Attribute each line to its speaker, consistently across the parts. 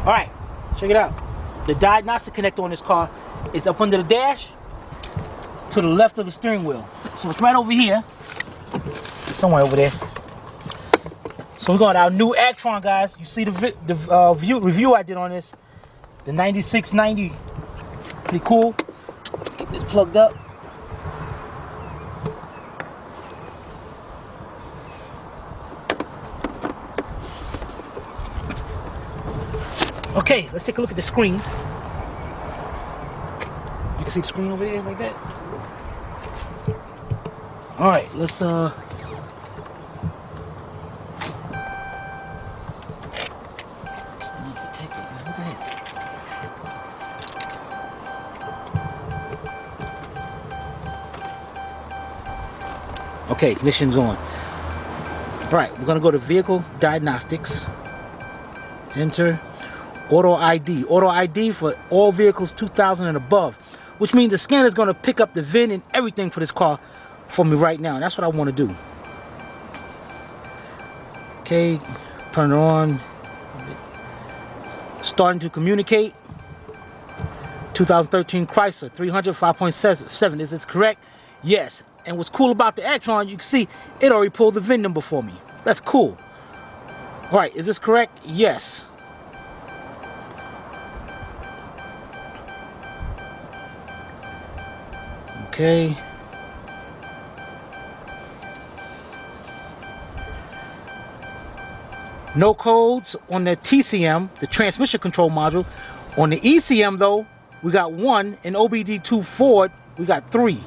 Speaker 1: Alright, check it out. The diagnostic connector on this car is up under the dash to the left of the steering wheel. So it's right over here. Somewhere over there. So we're going to our new Actron, guys. You see the review I did on this. The 9690. Pretty cool. Let's get this plugged up. Okay, let's take a look at the screen. You can see the screen over there like that. All right, let's okay, ignition's on. All right, we're gonna go to vehicle diagnostics. Enter auto ID. Auto ID for all vehicles 2000 and above, which means the scanner is gonna pick up the VIN and everything for this car for me right now. And that's what I want to do. Okay, turn it on. Starting to communicate. 2013 Chrysler 300 5.7. Is this correct? Yes. And what's cool about the Actron, you can see it already pulled the VIN number for me. That's cool. All right, is this correct? Yes. Okay. No codes on the TCM, the transmission control module. On the ECM though, we got 1. In OBD2 Ford, we got 3.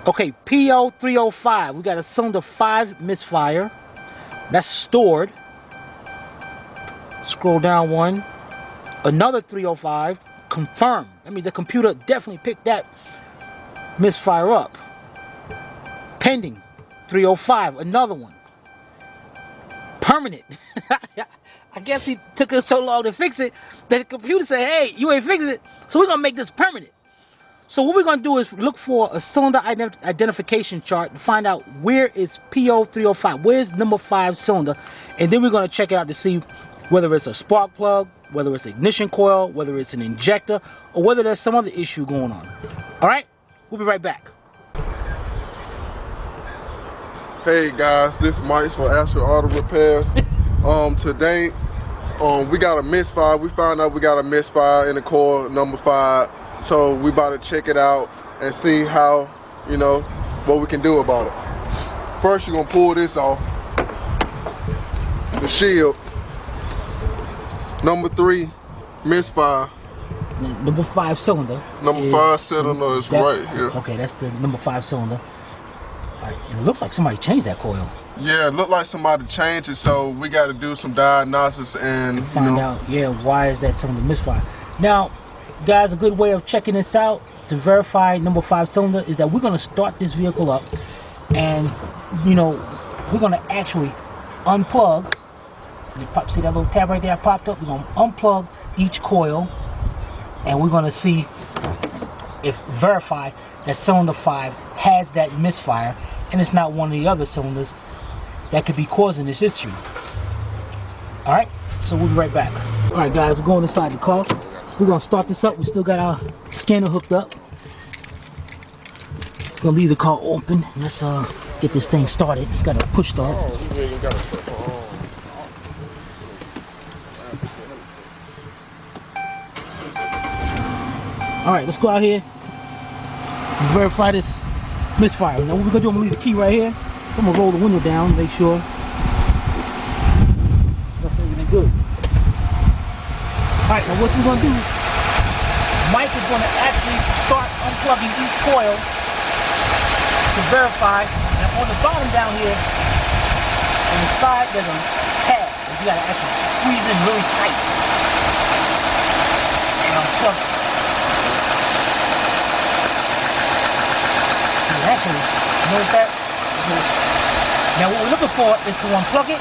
Speaker 1: Okay, P0305, we got a cylinder 5 misfire. That's stored. Scroll down 1. Another 305, confirmed. I mean, the computer definitely picked that misfire up. Pending, 305, another one. Permanent. I guess he took us so long to fix it that the computer said, hey, you ain't fixing it, so we're going to make this permanent. So what we're going to do is look for a cylinder identification chart to find out where is P0305, where's number 5 cylinder, and then we're going to check it out to see whether it's a spark plug, whether it's ignition coil, whether it's an injector, or whether there's some other issue going on. All right, we'll be right back.
Speaker 2: Hey guys, this is Mike for Astro Auto Repairs. Today, we got a misfire. We found out we got a misfire in the coil number 5. So we about to check it out and see how, you know, what we can do about it. First, you're gonna pull this off, the shield. Number 3, misfire.
Speaker 1: Number 5 cylinder.
Speaker 2: Number 5 cylinder is right here.
Speaker 1: Okay, that's the number 5 cylinder. All right, and it looks like somebody changed that coil.
Speaker 2: Yeah, it looked like somebody changed it, so we got to do some diagnosis and
Speaker 1: find out, yeah, why is that cylinder misfire. Now, guys, a good way of checking this out to verify number 5 cylinder is that we're going to start this vehicle up, and you know, we're going to actually unplug. You see that little tab right there popped up? We're going to unplug each coil, and we're going to see if verify that cylinder 5 has that misfire and it's not one of the other cylinders that could be causing this issue. All right, so we'll be right back. All right, guys, we're going inside the car. We're gonna start this up. We still got our scanner hooked up. Gonna leave the car open. Let's get this thing started. It's got a push start. All right, let's go out here and verify this misfire. Now what we're gonna do, I'm gonna leave the key right here. So I'm gonna roll the window down, make sure that's everything good. Alright, now what we're gonna do, Mike is gonna actually start unplugging each coil to verify. And on the bottom down here, on the side, there's a tab that you gotta actually squeeze in really tight and unplug it. Actually, notice that? Now what we're looking for is to unplug it,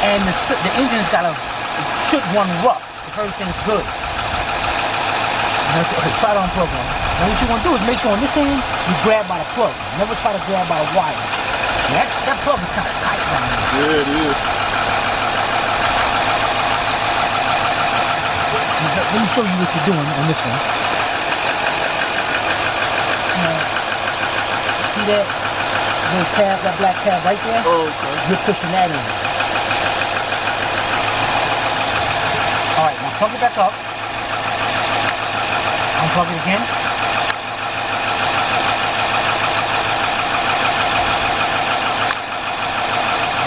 Speaker 1: and the engine's should run rough if everything's good. Okay, try to unplug one. Now what you want to do is make sure on this end you grab by the plug. Never try to grab by the wire. That plug is kind of tight down there.
Speaker 2: Yeah, it is.
Speaker 1: let me show you what you're doing on this one. See that little tab, that black tab right there?
Speaker 2: Oh, okay.
Speaker 1: You're pushing that in. Alright, now plug it back up. Unplug it again.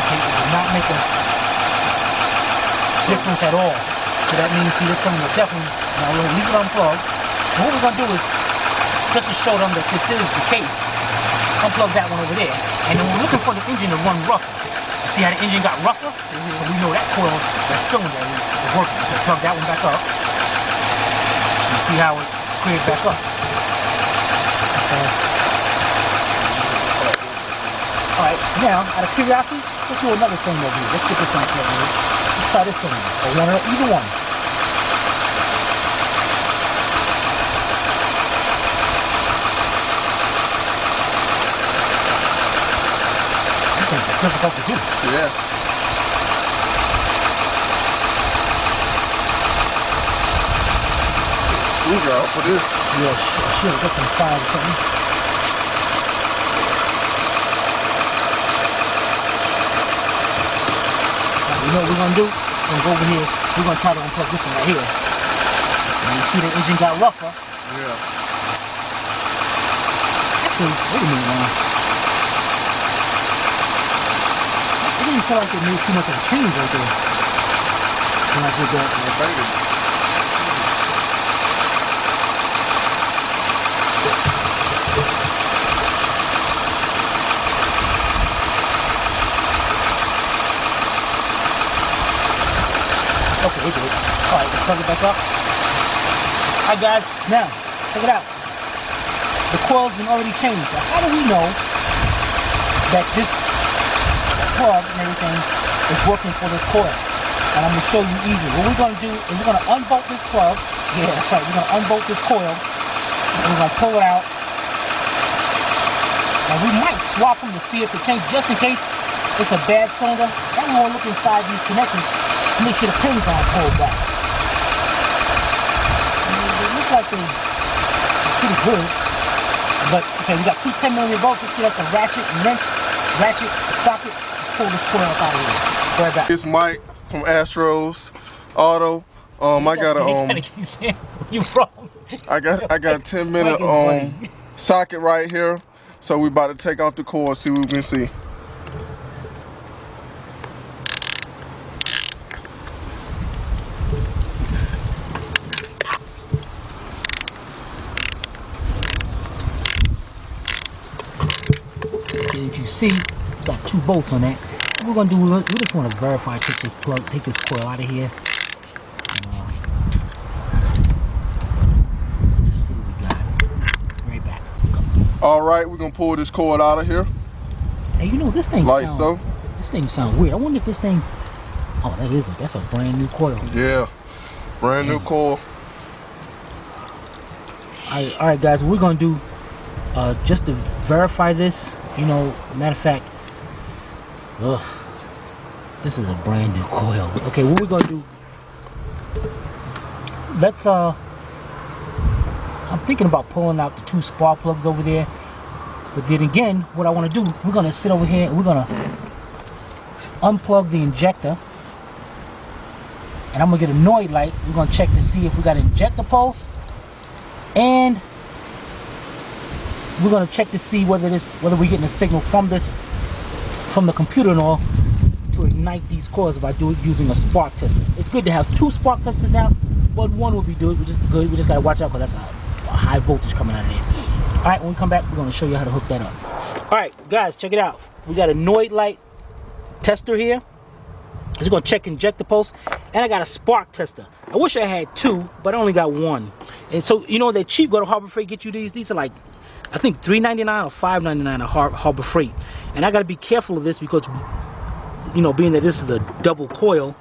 Speaker 1: Okay, it does not make a difference at all. So that means, see, this one will definitely, now we're going to leave it unplugged. And what we're going to do is, just to show them that this is the case, unplug that one over there. And then we're looking for the engine to run rougher. You see how the engine got rougher? So we know that coil, that cylinder is working. Okay, plug that one back up. You see how it cleared back up. Okay. Alright, now, out of curiosity, let's do another cylinder over here. Let's get this on over here. Let's try this cylinder. Or one or either one. It's difficult to do.
Speaker 2: Yeah. Screwdriver for this.
Speaker 1: Yeah, sure. Get some fire or something. Now, you know what we're gonna do? We're gonna go over here. We're gonna try to unplug this one right here. And you see the engine got rougher.
Speaker 2: Yeah.
Speaker 1: Actually, wait a minute now. I didn't feel like it made too much of a change right there when I did that. Okay, it did. Alright, let's plug it back up. Alright guys, now, check it out. The coil's been already changed. So how do we know that this plug and everything is working for this coil? And I'm going to show you easy. What we're going to do is we're going to unbolt this plug. Yeah, that's right. We're going to unbolt this coil. And we're going to pull it out. And we might swap them to see if it changes, just in case it's a bad cylinder. And we'll look inside these connectors to make sure the pins aren't pulled back. They look like they're pretty good. But, okay, we got two 10mm bolts. Let's get us a ratchet and wrench, ratchet, socket. Pull this coil up out of here. Right back.
Speaker 2: It's Mike from Astros Auto. I got a
Speaker 1: you wrong.
Speaker 2: I got a 10-minute socket right here. So we about to take out the cord, see what we can see.
Speaker 1: As you see, got two bolts on that. What we're gonna do, we just want to verify, take this coil out of here. Let's see what we got. Right back.
Speaker 2: All right, we're gonna pull this cord out of here.
Speaker 1: Hey, you know this thing
Speaker 2: like
Speaker 1: sound,
Speaker 2: so.
Speaker 1: This thing sounds weird. I wonder if this thing. Oh, that's a brand new coil.
Speaker 2: Yeah, brand new coil.
Speaker 1: All right, guys. What we're gonna do, just to verify this. You know, matter of fact, this is a brand new coil. Okay, what we're gonna do? Let's I'm thinking about pulling out the two spark plugs over there, but then again, what I want to do, we're gonna sit over here and we're gonna unplug the injector, and I'm gonna get a noise light. We're gonna check to see if we got an injector pulse, and we're gonna check to see whether we're getting a signal from the computer and all to ignite these coils by using a spark tester. It's good to have two spark testers now, but one will be good. We just gotta watch out because that's a high voltage coming out of there. All right, when we come back, we're gonna show you how to hook that up. All right, guys, check it out. We got a noise light tester here. It's gonna check injector pulse, and I got a spark tester. I wish I had two, but I only got one. And so, you know, they're cheap. Go to Harbor Freight, get you these. These are like, I think $3.99 or $5.99 at Harbor Freight. And I got to be careful of this because, you know, being that this is a double coil,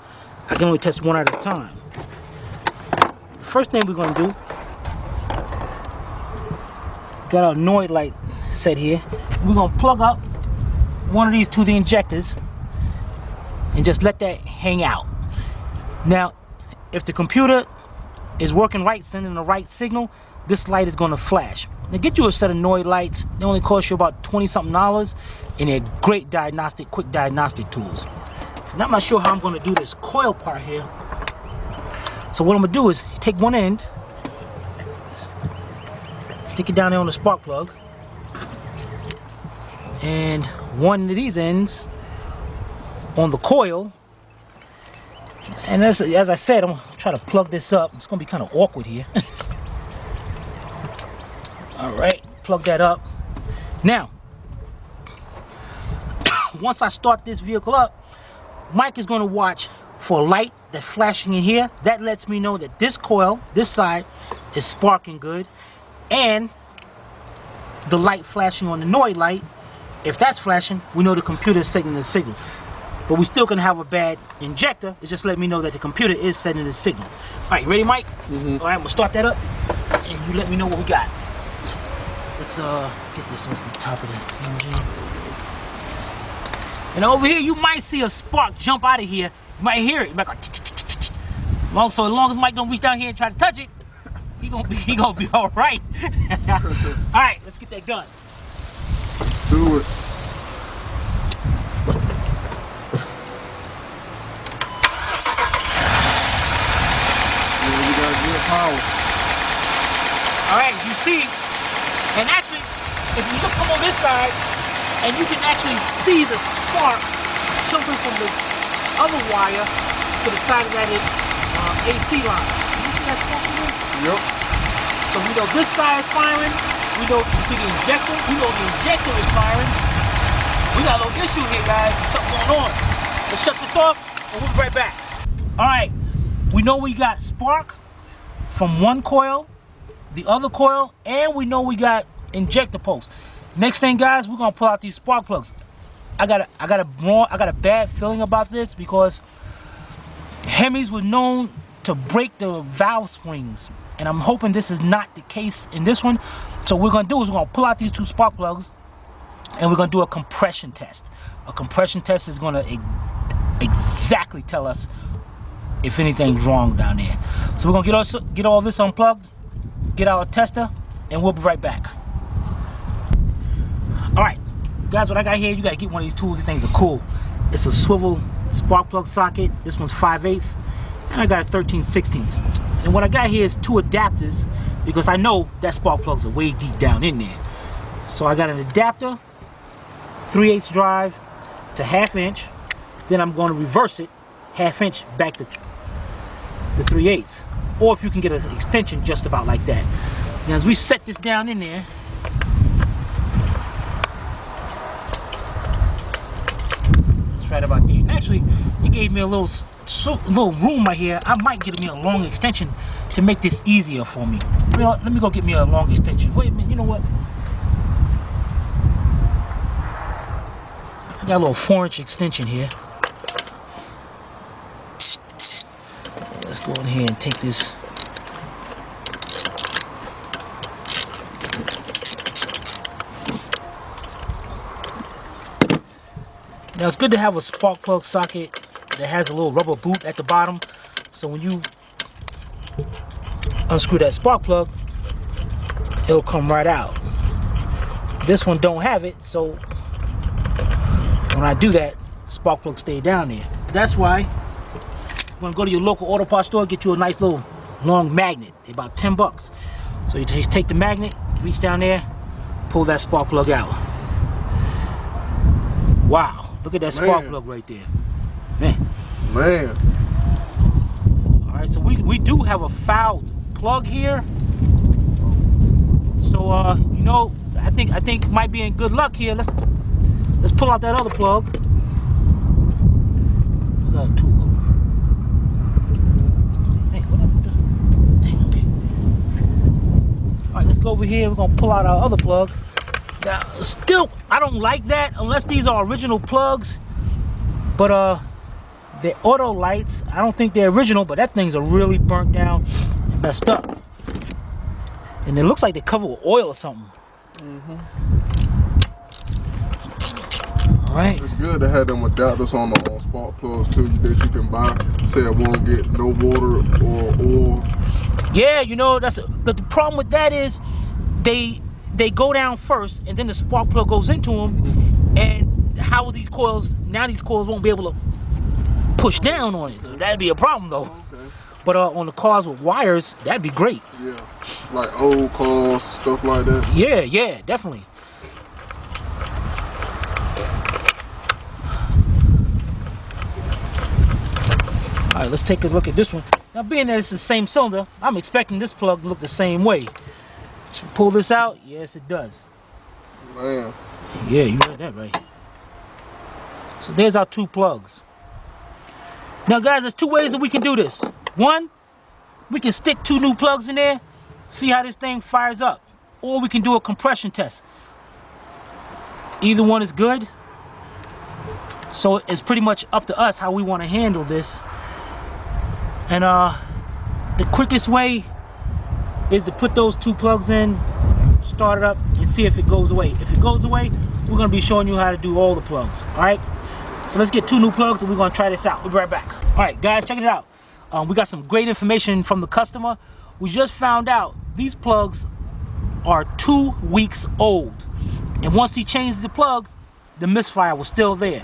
Speaker 1: I can only test one at a time. First thing we're going to do, got our noise light set here. We're going to plug up one of these to the injectors and just let that hang out. Now, if the computer is working right, sending the right signal, this light is going to flash. Now get you a set of Noid lights. They only cost you about $20-something, and they're great diagnostic, quick diagnostic tools. Now I'm not sure how I'm going to do this coil part here. So what I'm going to do is take one end, stick it down there on the spark plug, and one of these ends on the coil. And as I said, I'm going to try to plug this up. It's going to be kind of awkward here. Alright, plug that up. Now, once I start this vehicle up, Mike is going to watch for a light that's flashing in here. That lets me know that this coil, this side, is sparking good. And the light flashing on the Noid light, if that's flashing, we know the computer is sending the signal. But we still can have a bad injector. It just let me know that the computer is sending the signal. Alright, ready, Mike? Alright, I'm going to start that up. And you let me know what we got. Let's get this off the top of the engine. And over here, you might see a spark jump out of here. You might hear it. You might go, so as long as Mike don't reach down here and try to touch it, he gonna be all right. All right, let's get that done.
Speaker 2: Let's do it. Yeah, we got good power.
Speaker 1: All right, you see, and actually, if you look on this side, and you can actually see the spark jumping from the other wire to the side of that AC line. You see that spark in there?
Speaker 2: Yep.
Speaker 1: So we know this side is firing. We know, you see the injector. We know the injector is firing. We got a little issue here, guys. There's something going on. Let's shut this off and we'll be right back. All right. We know we got spark from one coil, the other coil, and we know we got injector pulse. Next thing, guys, we're gonna pull out these spark plugs. I got a bad feeling about this because Hemis were known to break the valve springs, and I'm hoping this is not the case in this one. So what we're gonna do is we're gonna pull out these two spark plugs, and we're gonna do a compression test. A compression test is gonna exactly tell us if anything's wrong down there. So we're gonna get all this unplugged, get our tester, and we'll be right back. Alright, guys, what I got here, you gotta get one of these tools. These things are cool. It's a swivel spark plug socket. This one's 5/8, and I got a 13/16. And what I got here is two adapters because I know that spark plugs are way deep down in there. So I got an adapter, 3/8 drive to 1/2 inch. Then I'm going to reverse it 1/2 inch back to 3/8. Or if you can get an extension just about like that. Now as we set this down in there, right about there. And actually, it gave me a little room right here. I might get me a long extension to make this easier for me. You know, let me go get me a long extension. Wait a minute, you know what? I got a little 4-inch extension here. Let's go in here and take this. Now it's good to have a spark plug socket that has a little rubber boot at the bottom, so when you unscrew that spark plug, it'll come right out. This one don't have it, so when I do that, spark plug stay down there. That's why you're gonna go to your local auto parts store, get you a nice little long magnet. They're about 10 bucks. So you just take the magnet, reach down there, pull that spark plug out. Wow. Look at that spark plug right there. Man. Alright, so we do have a fouled plug here. So you know, I think might be in good luck here. Let's pull out that other plug. What's that tool? Hey, what up? Dang, okay. Alright, let's go over here. We're gonna pull out our other plug. Now, still, I don't like that unless these are original plugs. But they're auto lights. I don't think they're original, but that thing's are really burnt down and messed up. And it looks like they're covered with oil or something. All right.
Speaker 2: It's good to have them adapters on the spark plugs too that you can buy. Say it won't get no water or oil.
Speaker 1: Yeah, you know, that's the problem with that is they go down first and then the spark plug goes into them, and how these coils, now these coils won't be able to push down on it. So that'd be a problem though.
Speaker 2: Okay.
Speaker 1: But on the cars with wires, that'd be great.
Speaker 2: Yeah, like old cars, stuff like that.
Speaker 1: Yeah, yeah, definitely. All right, let's take a look at this one. Now, being that it's the same cylinder, I'm expecting this plug to look the same way. Pull this out. Yes, it does.
Speaker 2: Man.
Speaker 1: Yeah, you read that right. So there's our 2 plugs. Now, guys, there's 2 ways that we can do this. One, we can stick 2 new plugs in there, see how this thing fires up. Or we can do a compression test. Either one is good. So it's pretty much up to us how we want to handle this. And the quickest way is to put those 2 plugs in, start it up, and see if it goes away. If it goes away, we're going to be showing you how to do all the plugs. All right? So let's get 2 new plugs and we're going to try this out. We'll be right back. All right, guys, check it out. We got some great information from the customer. We just found out these plugs are 2 weeks old. And once he changed the plugs, the misfire was still there.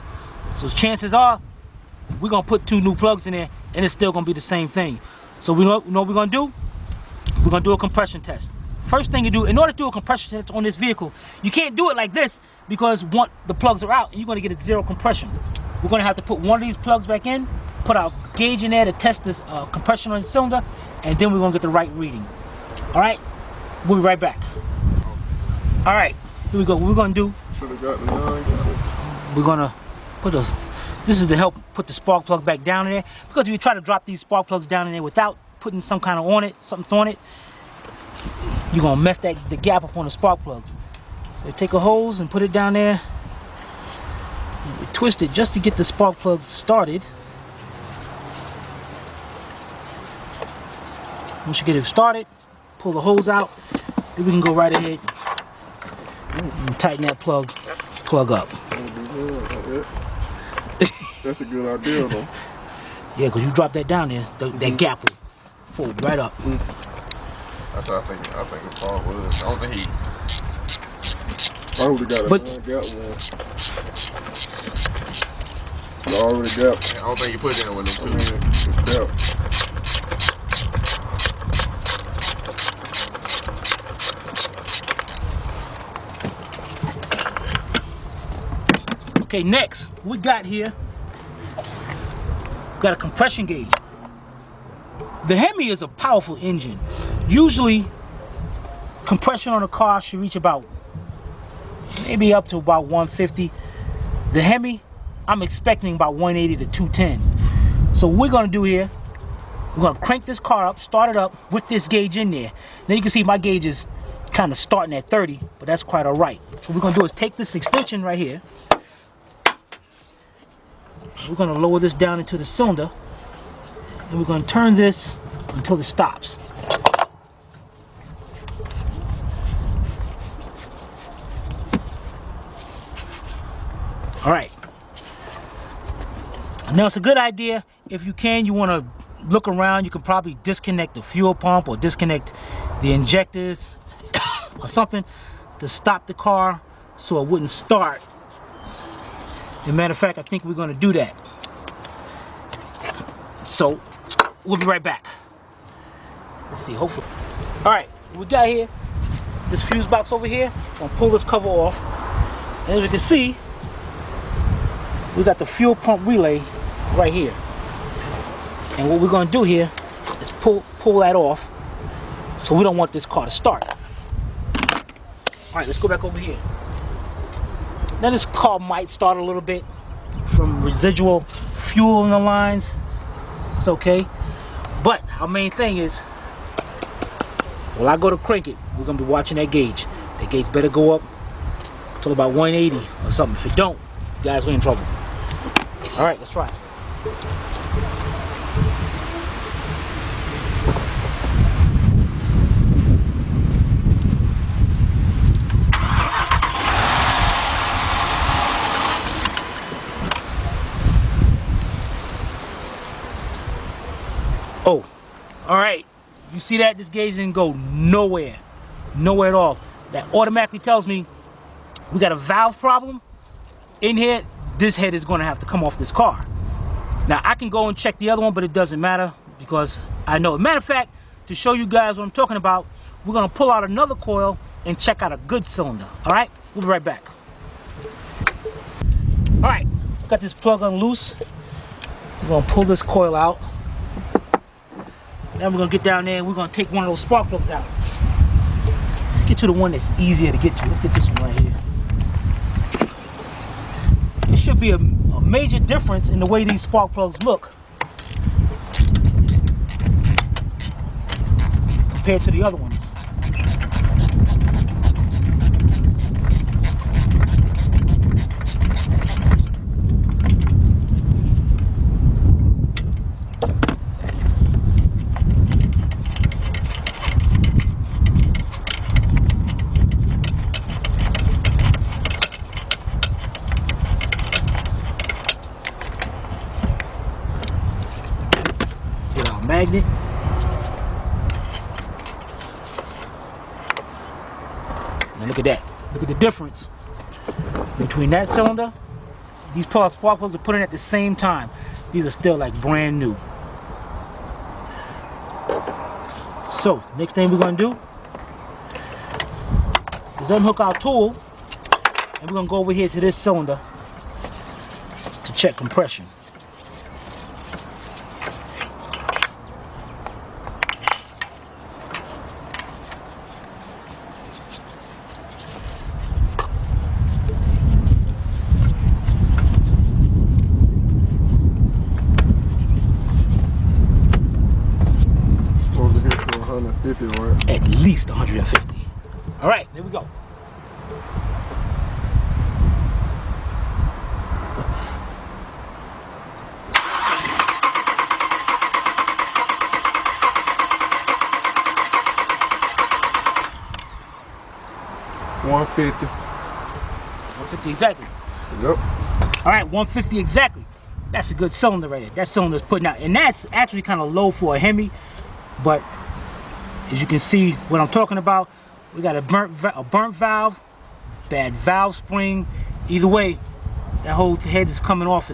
Speaker 1: So chances are, we're going to put 2 new plugs in there and it's still going to be the same thing. So we know what we're going to do? We're going to do a compression test. First thing you do, in order to do a compression test on this vehicle, you can't do it like this because the plugs are out and you're going to get a 0 compression. We're going to have to put one of these plugs back in, put our gauge in there to test this compression on the cylinder, and then we're going to get the right reading. All right? We'll be right back. All right, here we go. What we're going to do, we're going to put those. This is to help put the spark plug back down in there, because if you try to drop these spark plugs down in there without putting some kind of something on it, you're gonna mess the gap up on the spark plugs. So take a hose and put it down there. And we twist it just to get the spark plugs started. Once you get it started, pull the hose out, then we can go right ahead and tighten that plug up.
Speaker 2: That's a good idea, though.
Speaker 1: Yeah, because you drop that down there, that gap will fold right up.
Speaker 2: That's what I think the part was. I don't think he. I would have got a gap one. You already got. I don't think you put it in with them too.
Speaker 1: Okay, next, what we got here, got a compression gauge. The Hemi is a powerful engine. Usually, compression on a car should reach about, maybe up to about 150. The Hemi, I'm expecting about 180 to 210. So what we're gonna do here, we're gonna crank this car up, start it up with this gauge in there. Now you can see my gauge is kind of starting at 30, but that's quite all right. So what we're gonna do is take this extension right here. We're going to lower this down into the cylinder, and we're going to turn this until it stops. All right. Now it's a good idea, if you want to look around, you can probably disconnect the fuel pump or disconnect the injectors or something to stop the car so it wouldn't start. As a matter of fact, I think we're going to do that. So, we'll be right back. Let's see, hopefully. All right, what we got here, this fuse box over here, I'm going to pull this cover off. And as you can see, we got the fuel pump relay right here. And what we're going to do here is pull that off, so we don't want this car to start. All right, let's go back over here. Now this car might start a little bit from residual fuel in the lines. It's okay. But our main thing is, when I go to crank it, we're going to be watching that gauge. That gauge better go up till about 180 or something. If it don't, guys, we're in trouble. All right, let's try it. All right, you see that? This gauge didn't go nowhere. Nowhere at all. That automatically tells me we got a valve problem in here. This head is going to have to come off this car. Now, I can go and check the other one, but it doesn't matter because I know. Matter of fact, to show you guys what I'm talking about, we're going to pull out another coil and check out a good cylinder. All right, we'll be right back. All right, got this plug on loose. We're going to pull this coil out. Then we're going to get down there and we're going to take one of those spark plugs out. Let's get to the one that's easier to get to. Let's get this one right here. There should be a major difference in the way these spark plugs look compared to the other ones. Magnet. Now look at that. Look at the difference between that cylinder. These spark plugs are put in at the same time. These are still like brand new. So next thing we're going to do is unhook our tool and we're going to go over here to this cylinder to check compression.
Speaker 2: Right?
Speaker 1: At least 150. All right, there we go. $150 exactly.
Speaker 2: Yep.
Speaker 1: All right, 150 exactly. That's a good cylinder right there. That cylinder's putting out, and that's actually kind of low for a Hemi, but as you can see what I'm talking about, we got a burnt valve, bad valve spring. Either way, that whole head is coming off of it.